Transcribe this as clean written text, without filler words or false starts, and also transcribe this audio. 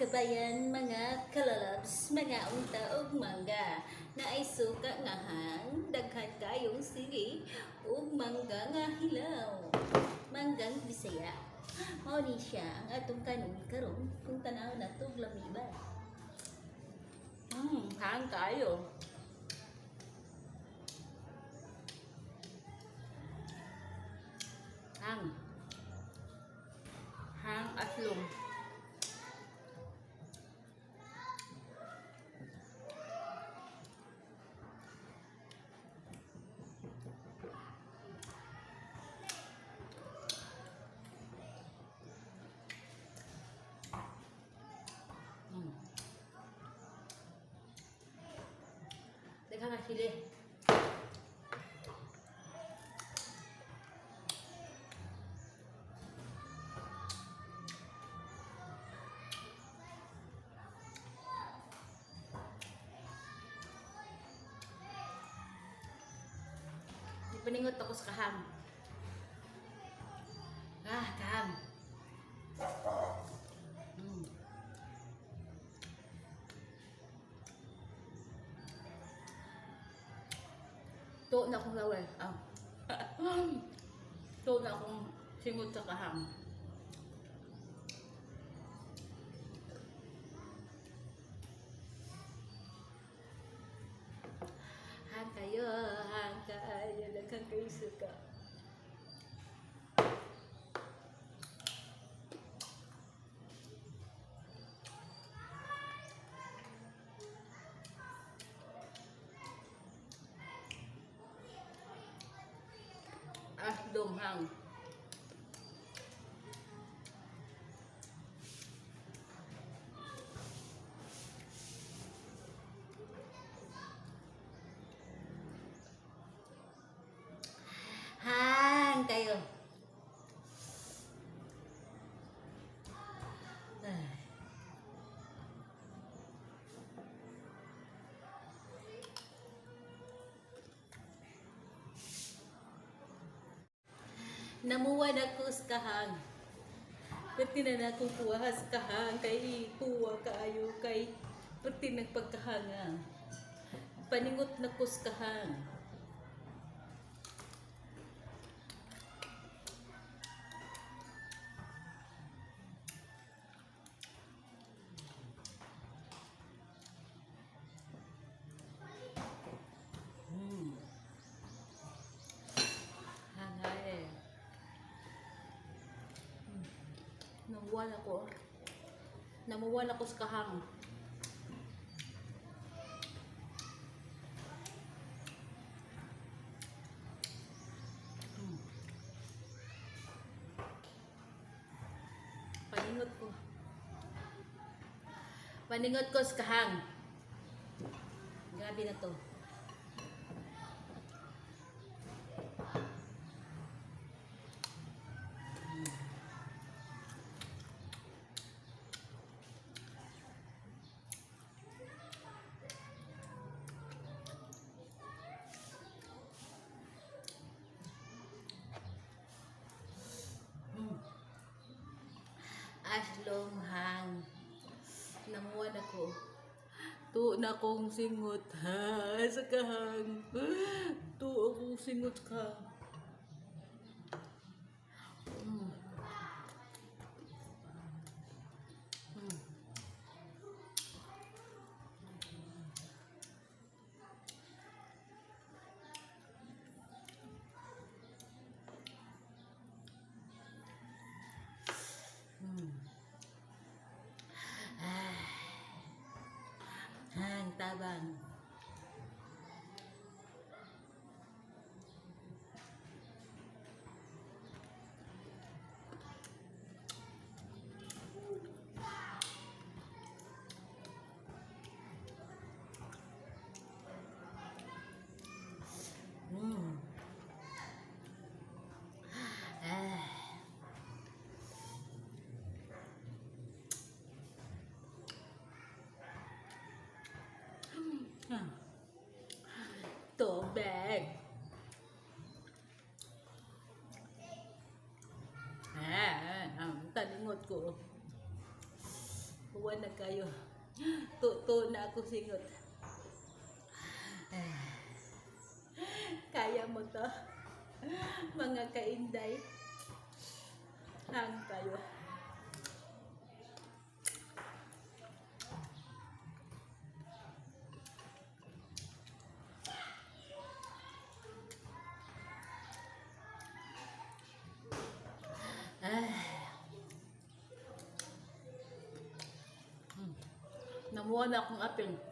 kabayan, mga kalalabs, mga unta ug mangga na ay suka nga hang daghan kayong sili ug mangga nga hilaw. Manggang Bisaya. Mao ni siya ang atong kanon karon kung tanaw nato og lamiba. Hang kayo. Hang. Hang aslong. Teka nga sili. Paningot ako sa kaham. Kaham. To na akong laway. To na akong simot sa kaham. Hang kayo. Daghang kayo suka. Dumhang. Hang kayo. Namuwan ako sa kahang. Pati na akong kuha sa kahang kay kuha kaayo kay pati nagpagkahanga. Paningot na ko sa kahang. Namuwal ako sa kahang. Paningot ko sa kahang. Grabe na to. Aslong hang. Namuwan ako. Tuo na akong singot ha sa kahang. Tuo akong singot ka. Tabang. tuwa na kayo. Tuto na ako singot. Kaya mo to, mga kainday. Hang kayo. Namuha na akong apel.